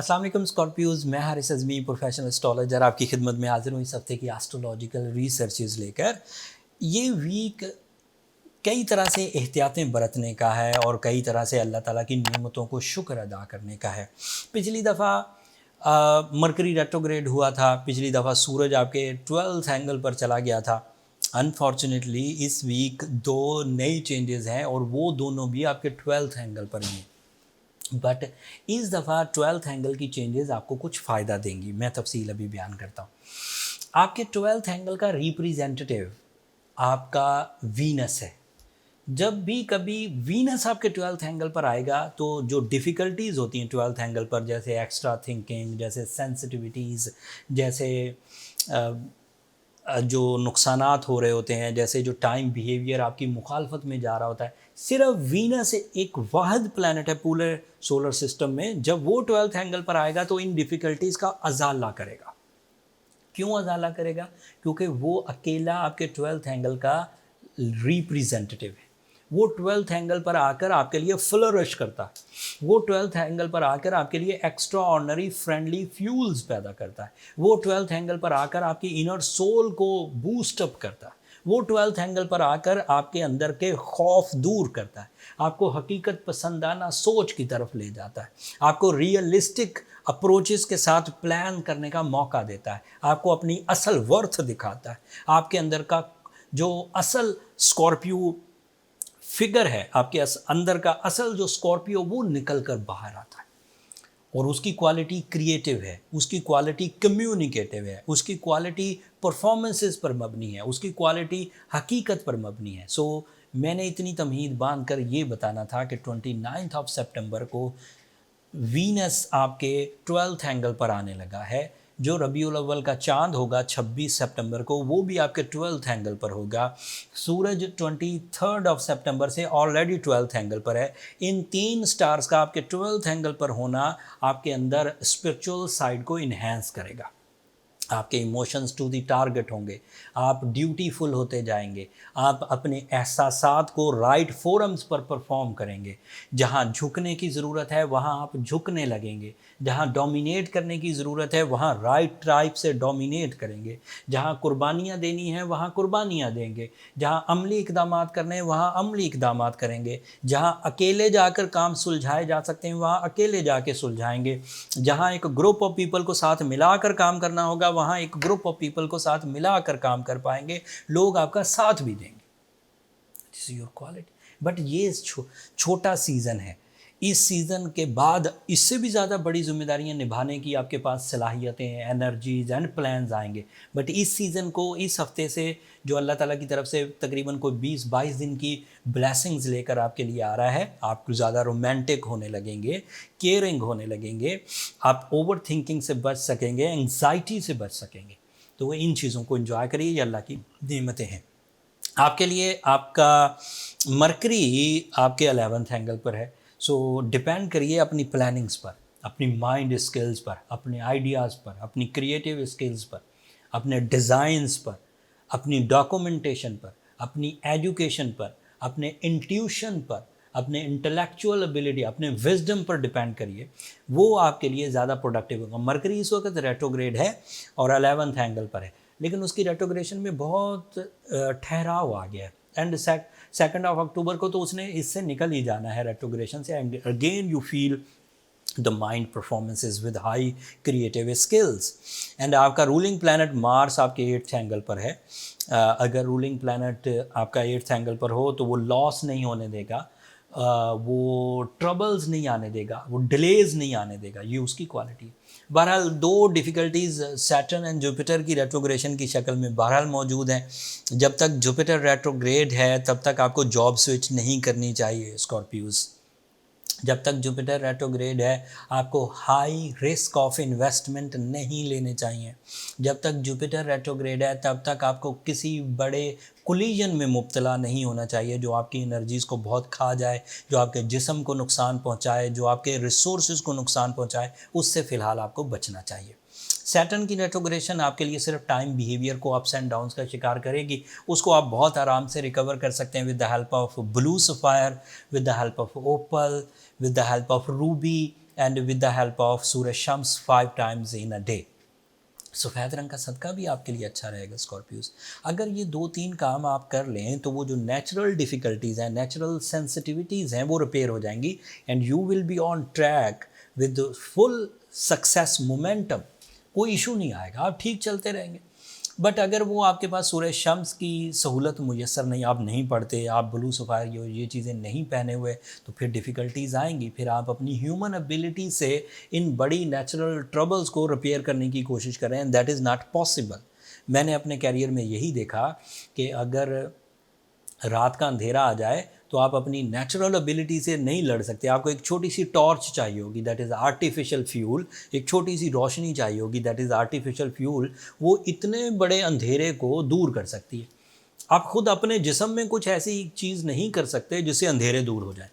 अस्सलाम वालेकुम स्कॉर्पियोज, मैं हारिस अज़मी प्रोफेशनल एस्ट्रोलॉजर आपकी खिदमत में हाजिर हूँ इस हफ्ते की एस्ट्रोलॉजिकल रिसर्चेज लेकर। ये वीक कई तरह से एहतियातें बरतने का है और कई तरह से अल्लाह ताला की नेमतों को शुक्र अदा करने का है। पिछली दफ़ा मरकरी रेट्रोग्रेड हुआ था, पिछली दफ़ा सूरज आपके 12th एंगल पर चला गया था। अनफॉर्चुनेटली इस वीक दो नई चेंजेस हैं और वो दोनों भी आपके 12th एंगल पर ही हैं। बट इस दफ़ा 12th एंगल की चेंजेस आपको कुछ फ़ायदा देंगी। मैं तफसील अभी बयान करता हूँ। आपके 12th एंगल का रिप्रेजेंटेटिव आपका वीनस है। जब भी कभी वीनस आपके 12th एंगल पर आएगा तो जो डिफ़िकल्टीज़ होती हैं 12th एंगल पर, जैसे एक्स्ट्रा थिंकिंग, जैसे सेंसिटिविटीज़, जैसे जो नुकसानात हो रहे होते हैं, जैसे जो टाइम बिहेवियर आपकी मुखालफत में जा रहा होता है, सिर्फ वीनस एक वाहिद प्लैनेट है पूरे सोलर सिस्टम में। जब वो 12th एंगल पर आएगा तो इन डिफ़िकल्टीज़ का अजाला करेगा। क्यों अजाला करेगा? क्योंकि वो अकेला आपके 12th एंगल का रिप्रेजेंटेटिव है। वो 12th एंगल पर आकर आपके लिए फ्लरिश करता है। वो 12th एंगल पर आकर आपके लिए एक्स्ट्रा ऑर्डनरी फ्रेंडली फ्यूल्स पैदा करता है। वो 12th एंगल पर आकर आपकी इनर सोल को बूस्ट अप करता है। वो 12th एंगल पर आकर आपके अंदर के खौफ दूर करता है, आपको हकीकत पसंदाना सोच की तरफ ले जाता है, आपको रियलिस्टिक अप्रोचेस के साथ प्लान करने का मौका देता है, आपको अपनी असल वर्थ दिखाता है। आपके अंदर का जो असल स्कॉर्पियो फिगर है, आपके अंदर का असल जो स्कॉर्पियो, वो निकल कर बाहर आता है और उसकी क्वालिटी क्रिएटिव है, उसकी क्वालिटी कम्युनिकेटिव है, उसकी क्वालिटी परफॉर्मेंसेस पर मबनी है, उसकी क्वालिटी हकीकत पर मबनी है। मैंने इतनी तमहीद बांध कर ये बताना था कि 29 ऑफ सितंबर को वीनस आपके 12th एंगल पर आने लगा है। जो रबीउल अव्वल का चांद होगा 26 सितंबर को, वो भी आपके 12th एंगल पर होगा। सूरज 23 ऑफ सितंबर से ऑलरेडी 12th एंगल पर है। इन तीन स्टार्स का आपके 12th एंगल पर होना आपके अंदर स्पिरिचुअल साइड को इन्हेंस करेगा। आपके इमोशंस टू दी टारगेट होंगे, आप ड्यूटीफुल होते जाएंगे, आप अपने एहसासात को राइट फोरम्स पर परफॉर्म करेंगे। जहाँ झुकने की ज़रूरत है वहाँ आप झुकने लगेंगे, जहाँ डोमिनेट करने की ज़रूरत है वहाँ राइट टाइप से डोमिनेट करेंगे, जहाँ कुर्बानियाँ देनी है वहाँ कुर्बानियाँ देंगे, जहाँ अमली इकदाम करने हैं वहाँ अमली इकदाम करेंगे, जहाँ अकेले जाकर काम सुलझाए जा सकते हैं वहाँ अकेले जाके सुलझाएंगे, जहाँ एक ग्रुप ऑफ पीपल को साथ मिलाकर काम करना होगा वहाँ एक ग्रुप ऑफ पीपल को साथ मिलाकर काम कर पाएंगे, लोग आपका साथ भी देंगे। This is your quality. But ये छोटा सीज़न है। इस सीज़न के बाद इससे भी ज़्यादा बड़ी जिम्मेदारियां निभाने की आपके पास सलाहियतें, एनर्जीज एंड प्लान्स आएंगे। बट इस सीज़न को, इस हफ्ते से जो अल्लाह ताला की तरफ से तकरीबन कोई 20-22 दिन की ब्लेसिंग्स लेकर आपके लिए आ रहा है, आप ज़्यादा रोमांटिक होने लगेंगे, केयरिंग होने लगेंगे, आप ओवर थिंकिंग से बच सकेंगे, एंग्जाइटी से बच सकेंगे। तो इन चीज़ों को एंजॉय करिए, ये अल्लाह की नेमतें हैं आपके लिए। आपका मरकरी आपके 11th एंगल पर है। डिपेंड करिए अपनी प्लानिंग्स पर, अपनी माइंड स्किल्स पर, अपने आइडियाज़ पर, अपनी क्रिएटिव स्किल्स पर, अपने डिज़ाइंस पर, अपनी डॉक्यूमेंटेशन पर, अपनी एजुकेशन पर, अपने इंट्यूशन पर, अपने इंटेलेक्चुअल एबिलिटी, अपने विजडम पर डिपेंड करिए। वो आपके लिए ज़्यादा प्रोडक्टिव होगा। मरकरी इस वक्त रेट्रोग्रेड है और 11th एंगल पर है, लेकिन उसकी रेट्रोग्रेशन में बहुत ठहराव आ गया है। एंड 2 अक्टूबर को तो उसने इससे निकल ही जाना है रेट्रोग्रेशन से। And again you feel the mind performances with high creative skills. And आपका रूलिंग प्लैनेट मार्स आपके 8th एंगल पर है। अगर रूलिंग प्लैनेट आपका 8th एंगल पर हो तो वो लॉस नहीं होने देगा, वो ट्रबल्स नहीं आने देगा, वो डिलेज नहीं आने देगा। ये उसकी क्वालिटी है। बहरहाल दो डिफ़िकल्टीज़ सैटर्न एंड जुपिटर की रेट्रोग्रेशन की शक्ल में बहरहाल मौजूद हैं। जब तक जुपिटर रेट्रोग्रेड है तब तक आपको जॉब स्विच नहीं करनी चाहिए स्कॉर्पियोज़। जब तक जुपिटर रेट्रोग्रेड है आपको हाई रिस्क ऑफ इन्वेस्टमेंट नहीं लेने चाहिए। जब तक जुपिटर रेट्रोग्रेड है तब तक आपको किसी बड़े कोलिजन में मुब्तला नहीं होना चाहिए जो आपकी एनर्जीज़ को बहुत खा जाए, जो आपके जिस्म को नुकसान पहुंचाए, जो आपके रिसोर्सेज को नुकसान पहुंचाए। उससे फ़िलहाल आपको बचना चाहिए। सैटर्न की रेट्रोग्रेशन आपके लिए सिर्फ टाइम बिहेवियर को अप्स एंड डाउन्स का शिकार करेगी। उसको आप बहुत आराम से रिकवर कर सकते हैं with the help of blue sapphire, with the help of opal, with the help of ruby and with the help of सूरज शम्स 5 टाइम्स इन अ डे। सफ़ेद रंग का सदका भी आपके लिए अच्छा रहेगा स्कॉर्पियोज। अगर ये 2-3 काम आप कर लें तो वो जो नेचुरल डिफ़िकल्टीज़ हैं, नेचुरल सेंसिटिविटीज़ हैं, वो रिपेयर हो जाएंगी and you will be on track with full success momentum. कोई इशू नहीं आएगा, आप ठीक चलते रहेंगे। बट अगर वो आपके पास सूरज शम्स की सहूलत मुयसर नहीं, आप नहीं पढ़ते, आप ब्लू सफ़ायर ये चीज़ें नहीं पहने हुए, तो फिर डिफ़िकल्टीज़ आएंगी। फिर आप अपनी ह्यूमन एबिलिटी से इन बड़ी नेचुरल ट्रबल्स को रिपेयर करने की कोशिश कर रहे हैं, दैट इज़ नॉट पॉसिबल। मैंने अपने कैरियर में यही देखा कि अगर रात का अंधेरा आ जाए तो आप अपनी नेचुरल एबिलिटी से नहीं लड़ सकते। आपको एक छोटी सी टॉर्च चाहिए होगी, दैट इज़ आर्टिफिशियल फ्यूल। एक छोटी सी रोशनी चाहिए होगी, दैट इज़ आर्टिफिशियल फ्यूल। वो इतने बड़े अंधेरे को दूर कर सकती है। आप खुद अपने जिस्म में कुछ ऐसी चीज़ नहीं कर सकते जिससे अंधेरे दूर हो जाए।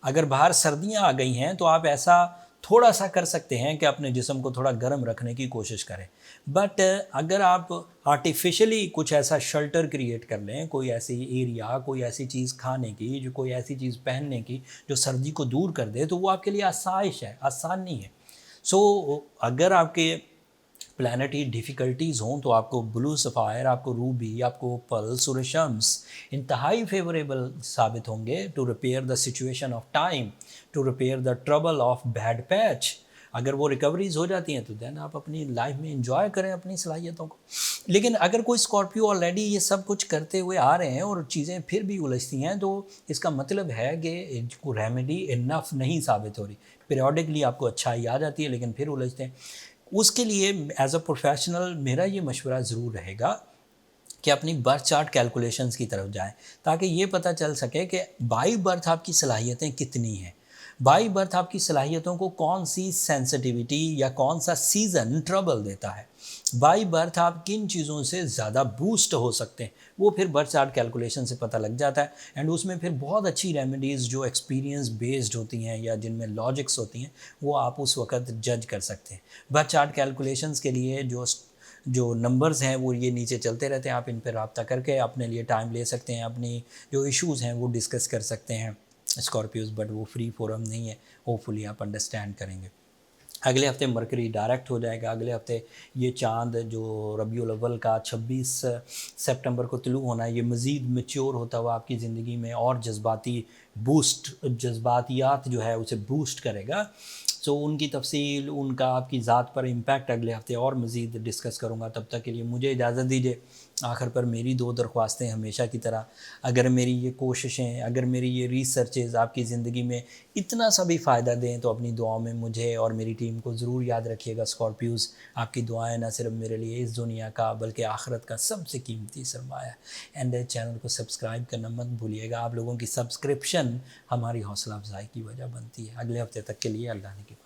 अगर बाहर सर्दियां आ गई हैं तो आप ऐसा थोड़ा सा कर सकते हैं कि अपने जिस्म को थोड़ा गर्म रखने की कोशिश करें। बट अगर आप आर्टिफिशियली कुछ ऐसा शेल्टर क्रिएट कर लें, कोई ऐसी एरिया, कोई ऐसी चीज़ खाने की, जो कोई ऐसी चीज़ पहनने की जो सर्दी को दूर कर दे, तो वो आपके लिए आसाइश है, आसान नहीं है। सो अगर आपके प्लानिटरी डिफ़िकल्टीज़ हों तो आपको ब्लू सफ़ायर, आपको रूबी, आपको ओपल, सूरज शम्स इंतहाई फेवरेबल साबित होंगे to repair the situation of time, to repair the trouble of bad patch. अगर वो रिकवरीज हो जाती हैं तो देन आप अपनी लाइफ में इंजॉय करें अपनी सलाहियतों को। लेकिन अगर कोई स्कॉर्पियो ऑलरेडी ये सब कुछ करते हुए आ रहे हैं और चीज़ें फिर भी उलझती हैं, तो इसका मतलब है कि रेमेडी इनफ नहीं साबित हो रही। पीरियडिकली आपको अच्छाई आ जाती है लेकिन फिर उलझते हैं। उसके लिए एज अ प्रोफेशनल मेरा ये मशवरा ज़रूर रहेगा कि अपनी बर्थ चार्ट कैलकुलेशंस की तरफ जाएं, ताकि ये पता चल सके कि बाई बर्थ आपकी सलाहियतें कितनी हैं। बाई बर्थ आपकी सलाहियतों को कौन सी सेंसिटिविटी या कौन सा सीज़न ट्रबल देता है। बाई बर्थ आप किन चीज़ों से ज़्यादा बूस्ट हो सकते हैं, वो फिर बर्थ चार्ट कैलकुलेशन से पता लग जाता है। एंड उसमें फिर बहुत अच्छी रेमेडीज़ जो एक्सपीरियंस बेस्ड होती हैं या जिनमें लॉजिक्स होती हैं, वो आप उस वक्त जज कर सकते हैं। बर्थ चार्ट कैलकुलेशंस के लिए जो नंबर्स हैं वो ये नीचे चलते रहते हैं, आप इन पर रब्ता करके अपने लिए टाइम ले सकते हैं, अपनी जो इश्यूज़ हैं वो डिस्कस कर सकते हैं स्कॉर्पियोज़। बट वो फ्री फोरम नहीं है, होपफुली आप अंडरस्टैंड करेंगे। अगले हफ्ते मरकरी डायरेक्ट हो जाएगा। अगले हफ्ते ये चाँद जो रबीउल अव्वल का 26 सितंबर को तुलू होना है, ये मज़ीद मैच्योर होता हुआ आपकी ज़िंदगी में और जज्बातियात जो है उसे बूस्ट करेगा। सो उनकी तफसील, उनका आपकी ज़ात पर इम्पैक्ट अगले हफ्ते और मज़ीद डिस्कस करूँगा। तब तक के लिए मुझे इजाज़त दीजिए। आखिर पर मेरी 2 दरख्वास्तें हमेशा की तरह, अगर मेरी ये कोशिशें, अगर मेरी ये रिसर्चेज़ आपकी ज़िंदगी में इतना सा भी फ़ायदा दें तो अपनी दुआओं में मुझे और मेरी टीम को ज़रूर याद रखिएगा। स्कॉर्पियोज़, आपकी दुआएं न सिर्फ मेरे लिए इस दुनिया का बल्कि आखिरत का सबसे कीमती सरमाया है। एंड चैनल को सब्सक्राइब करना मत भूलिएगा। आप लोगों की सब्सक्रिप्शन हमारी हौसला अफजाई की वजह बनती है। अगले हफ्ते तक के लिए अल्लाह ने की बात।